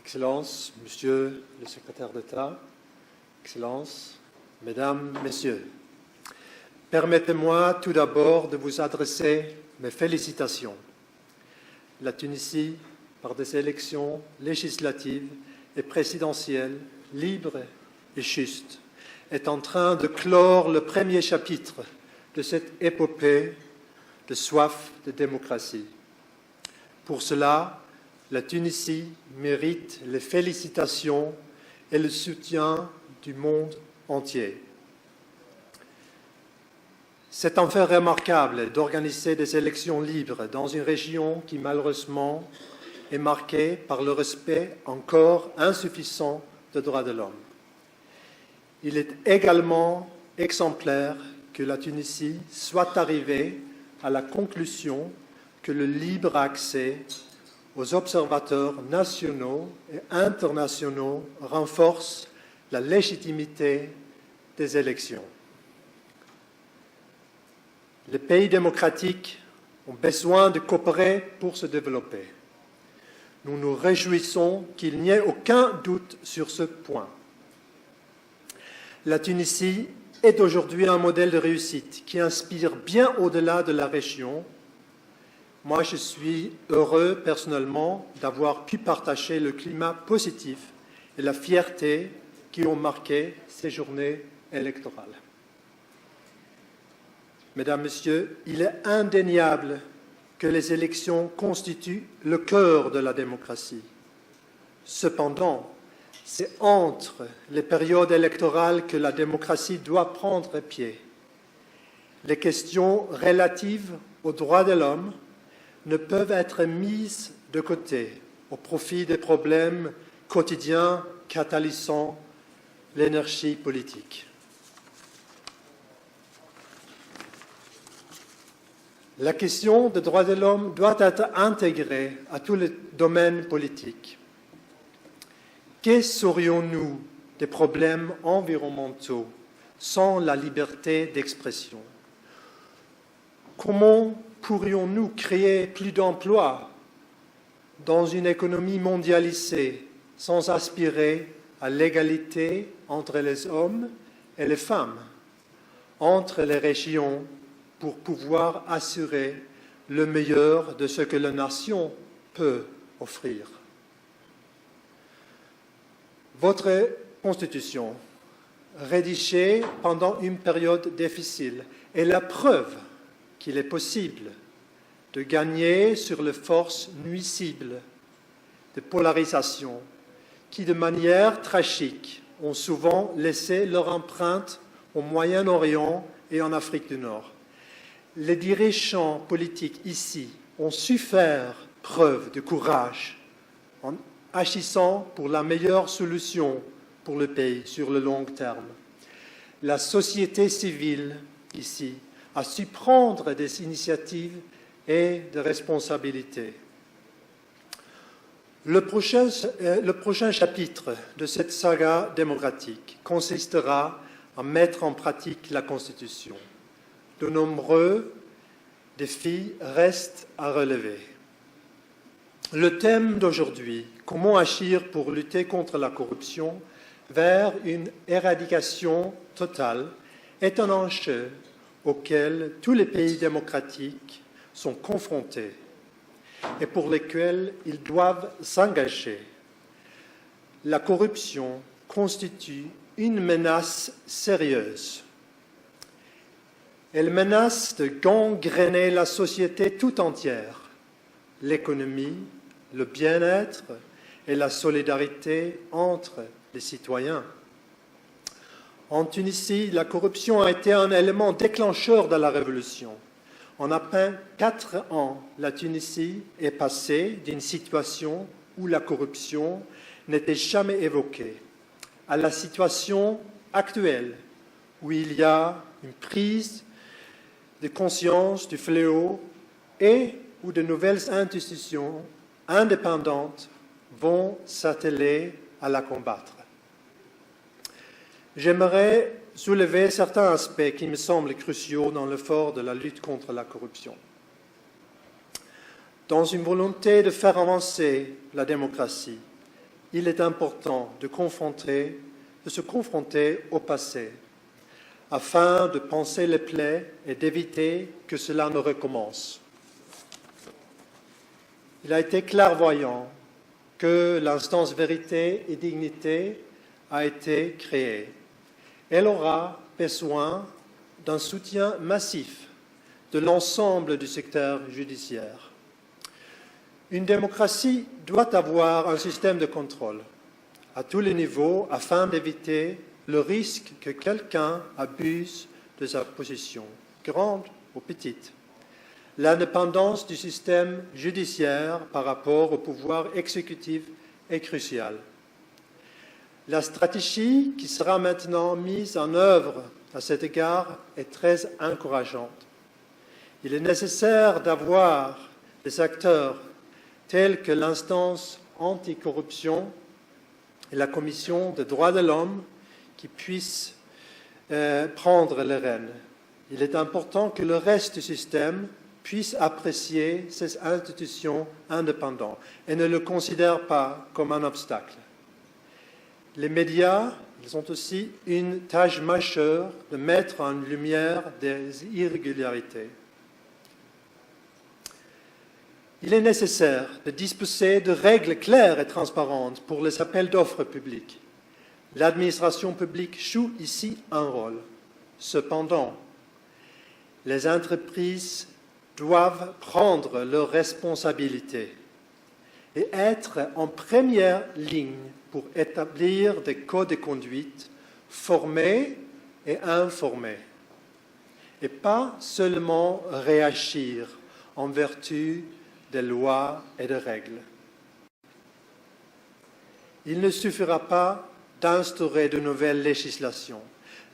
Excellences, Monsieur le Secrétaire d'État, Excellences, Mesdames, Messieurs, permettez-moi tout d'abord de vous adresser mes félicitations. La Tunisie, par des élections législatives et présidentielles libres et justes, est en train de clore le premier chapitre de cette épopée de soif de démocratie. Pour cela, la Tunisie mérite les félicitations et le soutien du monde entier. C'est en fait remarquable d'organiser des élections libres dans une région qui, malheureusement, est marquée par le respect encore insuffisant des droits de l'homme. Il est également exemplaire que la Tunisie soit arrivée à la conclusion que le libre accès aux observateurs nationaux et internationaux renforce la légitimité des élections. Les pays démocratiques ont besoin de coopérer pour se développer. Nous nous réjouissons qu'il n'y ait aucun doute sur ce point. La Tunisie est aujourd'hui un modèle de réussite qui inspire bien au-delà de la région. Moi, je suis heureux personnellement d'avoir pu partager le climat positif et la fierté qui ont marqué ces journées électorales. Mesdames, Messieurs, il est indéniable que les élections constituent le cœur de la démocratie. Cependant, c'est entre les périodes électorales que la démocratie doit prendre pied. Les questions relatives aux droits de l'homme ne peuvent être mises de côté au profit des problèmes quotidiens catalysant l'énergie politique. La question des droits de l'homme doit être intégrée à tous les domaines politiques. Que serions-nous des problèmes environnementaux sans la liberté d'expression? Comment pourrions-nous créer plus d'emplois dans une économie mondialisée sans aspirer à l'égalité entre les hommes et les femmes, entre les régions, pour pouvoir assurer le meilleur de ce que la nation peut offrir? Votre Constitution, rédigée pendant une période difficile, est la preuve qu'il est possible de gagner sur les forces nuisibles de polarisation qui, de manière tragique, ont souvent laissé leur empreinte au Moyen-Orient et en Afrique du Nord. Les dirigeants politiques ici ont su faire preuve de courage en agissant pour la meilleure solution pour le pays sur le long terme. La société civile ici a su prendre des initiatives et des responsabilités. Le prochain chapitre de cette saga démocratique consistera à mettre en pratique la Constitution. De nombreux défis restent à relever. Le thème d'aujourd'hui, comment agir pour lutter contre la corruption vers une éradication totale, est un enjeu auquel tous les pays démocratiques sont confrontés et pour lesquels ils doivent s'engager. La corruption constitue une menace sérieuse. Elle menace de gangréner la société tout entière, l'économie, le bien-être et la solidarité entre les citoyens. En Tunisie, la corruption a été un élément déclencheur de la révolution. En à peine 4 ans, la Tunisie est passée d'une situation où la corruption n'était jamais évoquée à la situation actuelle où il y a une prise de conscience du fléau et où de nouvelles institutions indépendantes vont s'atteler à la combattre. J'aimerais soulever certains aspects qui me semblent cruciaux dans l'effort de la lutte contre la corruption. Dans une volonté de faire avancer la démocratie, il est important de se confronter au passé, afin de panser les plaies et d'éviter que cela ne recommence. Il a été clairvoyant que l'instance vérité et dignité a été créée. Elle aura besoin d'un soutien massif de l'ensemble du secteur judiciaire. Une démocratie doit avoir un système de contrôle à tous les niveaux afin d'éviter le risque que quelqu'un abuse de sa position, grande ou petite. L'indépendance du système judiciaire par rapport au pouvoir exécutif est cruciale. La stratégie qui sera maintenant mise en œuvre à cet égard est très encourageante. Il est nécessaire d'avoir des acteurs tels que l'instance anticorruption et la Commission des droits de l'homme qui puissent prendre les rênes. Il est important que le reste du système puisse apprécier ces institutions indépendantes et ne le considère pas comme un obstacle. Les médias, ils ont aussi une tâche majeure de mettre en lumière des irrégularités. Il est nécessaire de disposer de règles claires et transparentes pour les appels d'offres publics. L'administration publique joue ici un rôle. Cependant, les entreprises doivent prendre leurs responsabilités et être en première ligne pour établir des codes de conduite formés et informés, et pas seulement réagir en vertu des lois et des règles. Il ne suffira pas d'instaurer de nouvelles législations.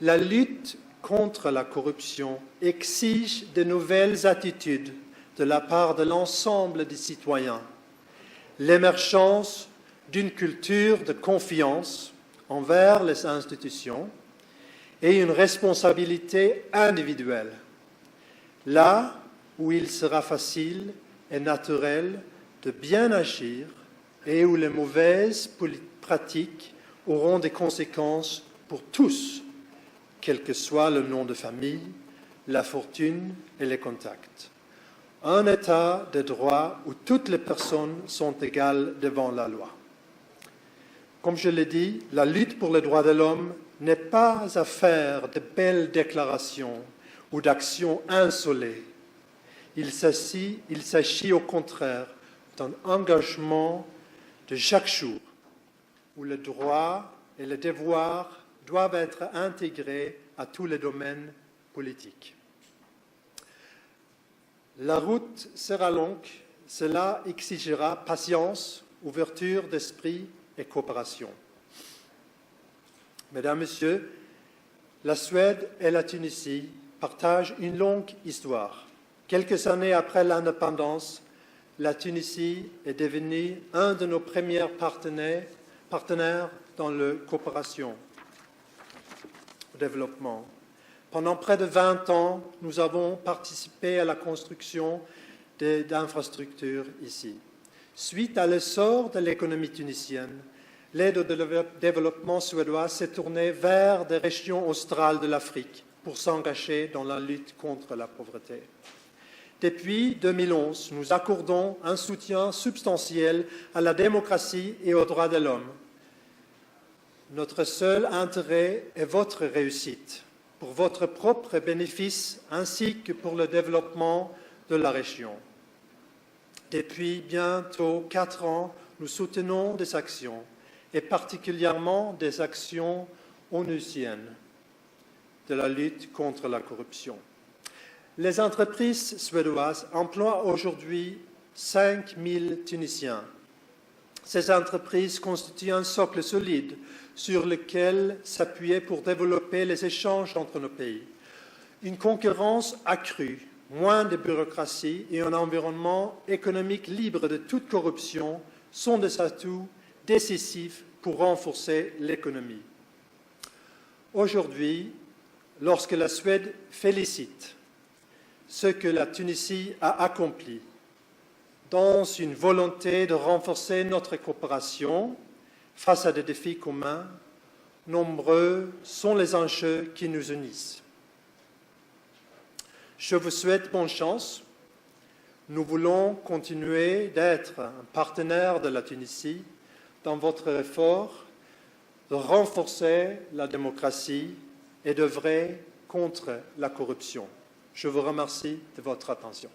La lutte contre la corruption exige de nouvelles attitudes de la part de l'ensemble des citoyens. L'émergence d'une culture de confiance envers les institutions et une responsabilité individuelle. Là où il sera facile et naturel de bien agir et où les mauvaises pratiques auront des conséquences pour tous, quel que soit le nom de famille, la fortune et les contacts. Un État de droit où toutes les personnes sont égales devant la loi. Comme je l'ai dit, la lutte pour les droits de l'homme n'est pas affaire de belles déclarations ou d'actions insolées. Il s'agit au contraire d'un engagement de chaque jour où les droits et les devoirs doivent être intégrés à tous les domaines politiques. La route sera longue, cela exigera patience, ouverture d'esprit et coopération. Mesdames, Messieurs, la Suède et la Tunisie partagent une longue histoire. Quelques années après l'indépendance, la Tunisie est devenue un de nos premiers partenaires dans la coopération au développement. Pendant près de 20 ans, nous avons participé à la construction d'infrastructures ici. Suite à l'essor de l'économie tunisienne, l'aide au développement suédois s'est tournée vers des régions australes de l'Afrique pour s'engager dans la lutte contre la pauvreté. Depuis 2011, nous accordons un soutien substantiel à la démocratie et aux droits de l'homme. Notre seul intérêt est votre réussite, pour votre propre bénéfice ainsi que pour le développement de la région. Depuis bientôt 4 ans, nous soutenons des actions, et particulièrement des actions onusiennes de la lutte contre la corruption. Les entreprises suédoises emploient aujourd'hui 5 000 Tunisiens. Ces entreprises constituent un socle solide sur lequel s'appuyer pour développer les échanges entre nos pays. Une concurrence accrue, moins de bureaucratie et un environnement économique libre de toute corruption sont des atouts décisifs pour renforcer l'économie. Aujourd'hui, lorsque la Suède félicite ce que la Tunisie a accompli dans une volonté de renforcer notre coopération, Face à des défis communs, nombreux sont les enjeux qui nous unissent. Je vous souhaite bonne chance. Nous voulons continuer d'être un partenaire de la Tunisie dans votre effort de renforcer la démocratie et d'œuvrer contre la corruption. Je vous remercie de votre attention.